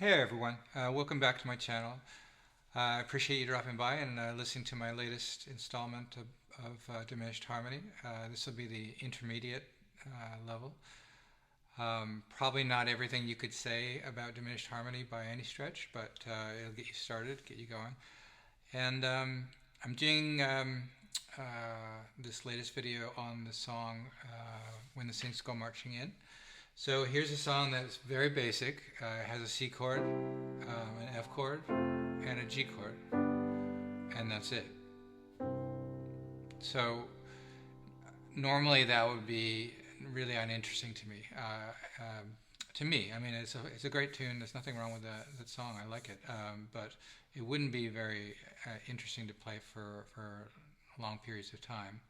Hey everyone, welcome back to my channel. I appreciate you dropping by and listening to my latest installment of Diminished Harmony. This will be the intermediate level. Probably not everything you could say about Diminished Harmony by any stretch, but it'll get you started, get you going. And I'm doing this latest video on the song When the Saints Go Marching In. So here's a song that's very basic. It has a C chord, an F chord, and a G chord, and that's it. So normally that would be really uninteresting to me. I mean, it's a great tune. There's nothing wrong with that song. I like it, but it wouldn't be very interesting to play for long periods of time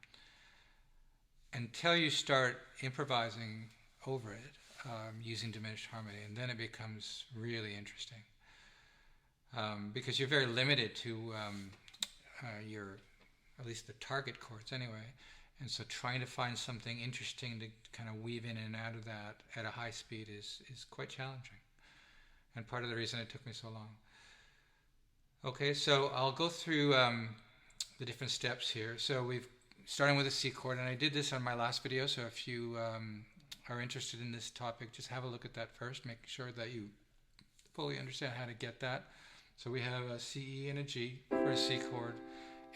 until you start improvising over it using diminished harmony, and then it becomes really interesting because you're very limited to your, at least the target chords anyway, and so trying to find something interesting to kind of weave in and out of that at a high speed is quite challenging, and part of the reason it took me so long. Okay, so I'll go through the different steps here. So we've starting with a C chord, and I did this on my last video, so if you are interested in this topic, just have a look at that first, make sure that you fully understand how to get that. So we have a C, E, and a G for a C chord,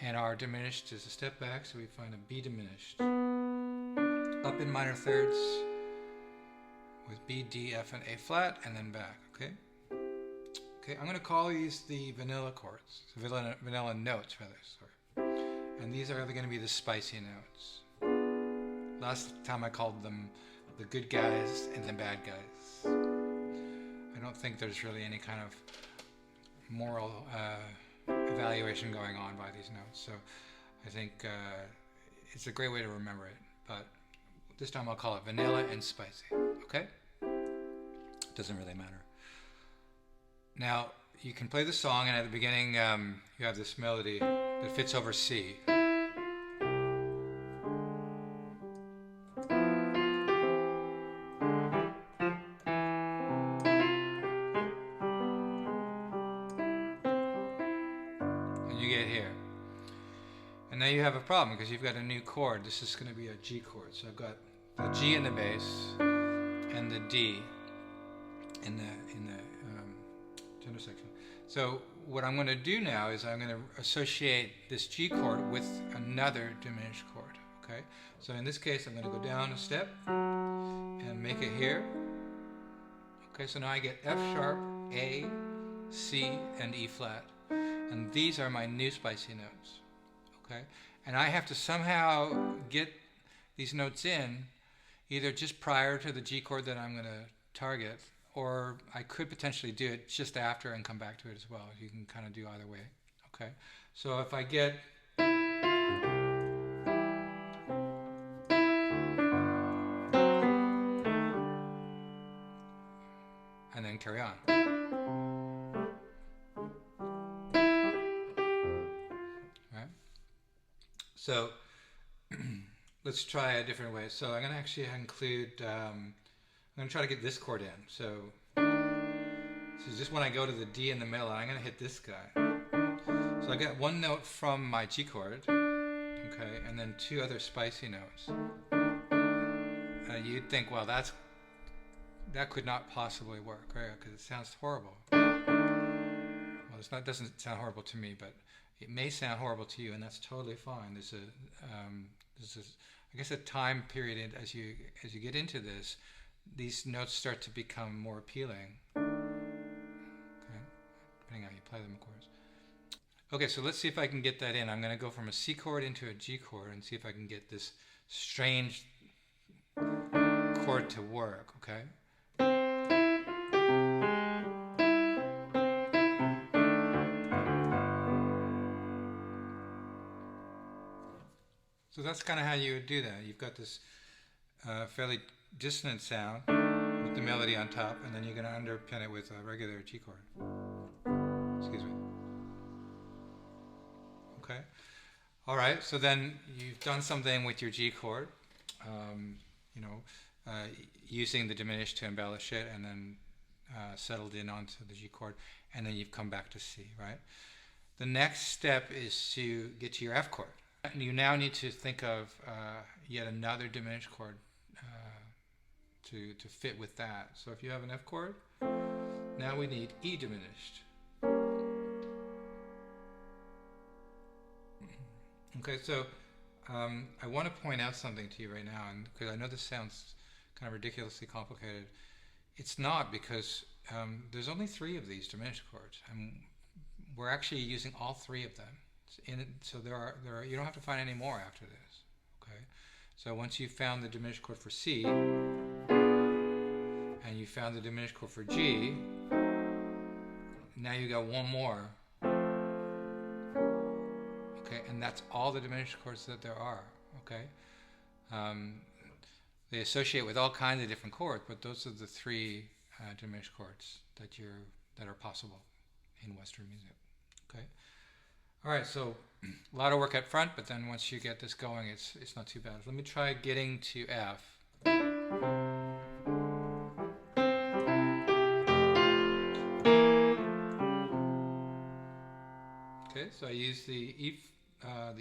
and our diminished is a step back, so we find a B diminished. Up in minor thirds with B, D, F, and A flat, and then back, okay? Okay, I'm going to call these the vanilla chords, so vanilla notes rather, sorry. And these are going to be the spicy notes. Last time I called them the good guys and the bad guys. I don't think there's really any kind of moral evaluation going on by these notes, so I think it's a great way to remember it, but this time I'll call it vanilla and spicy, okay? Doesn't really matter. Now, you can play the song, and at the beginning you have this melody that fits over C. You get here. And now you have a problem because you've got a new chord. This is going to be a G chord. So I've got the G in the bass and the D in the tenor section. So what I'm going to do now is I'm going to associate this G chord with another diminished chord. Okay? So in this case I'm going to go down a step and make it here. Okay, so now I get F sharp, A, C, and E flat. And these are my new spicy notes, okay? And I have to somehow get these notes in either just prior to the G chord that I'm going to target, or I could potentially do it just after and come back to it as well. You can kind of do either way, okay? So if I get and then carry on. So let's try a different way. So I'm going to actually include, I'm going to try to get this chord in. So just when I go to the D in the middle, I'm going to hit this guy. So I got one note from my G chord, okay, and then two other spicy notes. You'd think, well, that could not possibly work, right? Because it sounds horrible. Well, it doesn't sound horrible to me, but it may sound horrible to you, and that's totally fine. There's I guess a time period as you get into this, these notes start to become more appealing. Okay, depending how you play them, of course. Okay, so let's see if I can get that in. I'm going to go from a C chord into a G chord and see if I can get this strange chord to work. Okay. So that's kind of how you would do that. You've got this fairly dissonant sound with the melody on top, and then you're going to underpin it with a regular G chord. Excuse me. Okay. All right. So then you've done something with your G chord, using the diminished to embellish it, and then settled in onto the G chord, and then you've come back to C, right? The next step is to get to your F chord. And you now need to think of yet another diminished chord to fit with that. So if you have an F chord, now we need E diminished. Okay, so I want to point out something to you right now, and because I know this sounds kind of ridiculously complicated. It's not, because there's only 3 of these diminished chords, and we're actually using all 3 of them. So there are you don't have to find any more after this. Okay, so once you've found the diminished chord for C, and you found the diminished chord for G, now you got one more. Okay, and that's all the diminished chords that there are. Okay, they associate with all kinds of different chords, but those are the 3 diminished chords that are possible in Western music. Okay. All right, so a lot of work up front, but then once you get this going, it's not too bad. Let me try getting to F. Okay, so I use the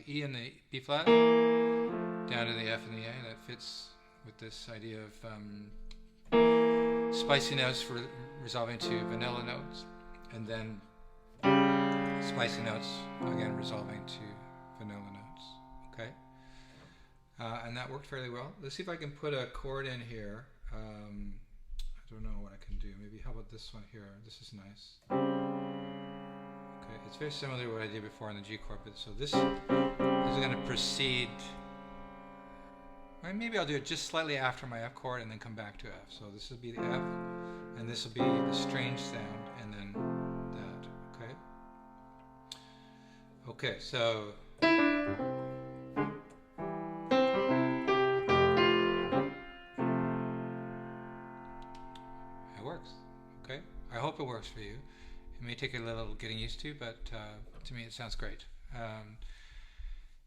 E and the B flat down to the F and the A. That fits with this idea of spicy notes for resolving to vanilla notes, and then spicy notes again resolving to vanilla notes. Okay, and that worked fairly well. Let's see if I can put a chord in here. I don't know what I can do. Maybe how about this one here? This is nice. Okay, it's very similar to what I did before on the G chord, but so this is going to proceed. Or maybe I'll do it just slightly after my F chord and then come back to F. So this will be the F, and this will be the strange sound, and then that. Okay. Okay, so it works. Okay, I hope it works for you. It may take a little getting used to, but to me it sounds great.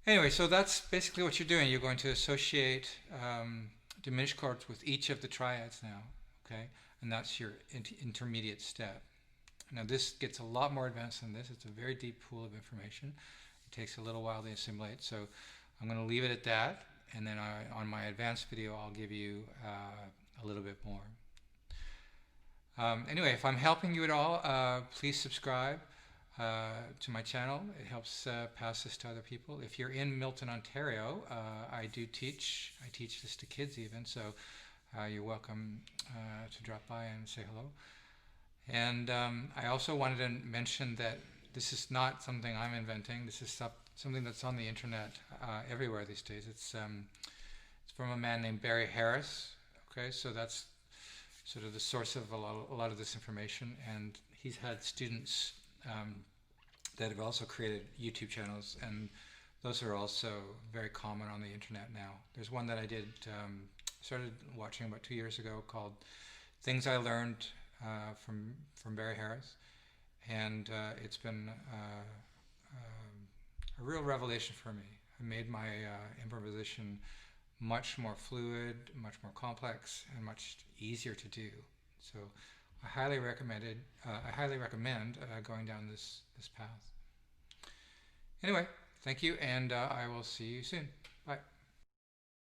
Anyway, so that's basically what you're doing. You're going to associate diminished chords with each of the triads now, okay? And that's your intermediate step. Now this gets a lot more advanced than this. It's a very deep pool of information. It takes a little while to assimilate, so I'm going to leave it at that, and then on my advanced video I'll give you a little bit more. Anyway, if I'm helping you at all, please subscribe to my channel. It helps pass this to other people. If you're in Milton, Ontario, I teach this to kids even, so you're welcome to drop by and say hello. And I also wanted to mention that this is not something I'm inventing. This is something that's on the internet everywhere these days. It's from a man named Barry Harris. Okay, so that's sort of the source of a lot of this information, and he's had students that have also created YouTube channels, and those are also very common on the internet now. There's one that I did, started watching about 2 years ago, called Things I Learned from Barry Harris, and it's been a real revelation for me. It made my improvisation much more fluid, much more complex, and much easier to do. So I highly recommend going down this path. Anyway, thank you, and I will see you soon. Bye.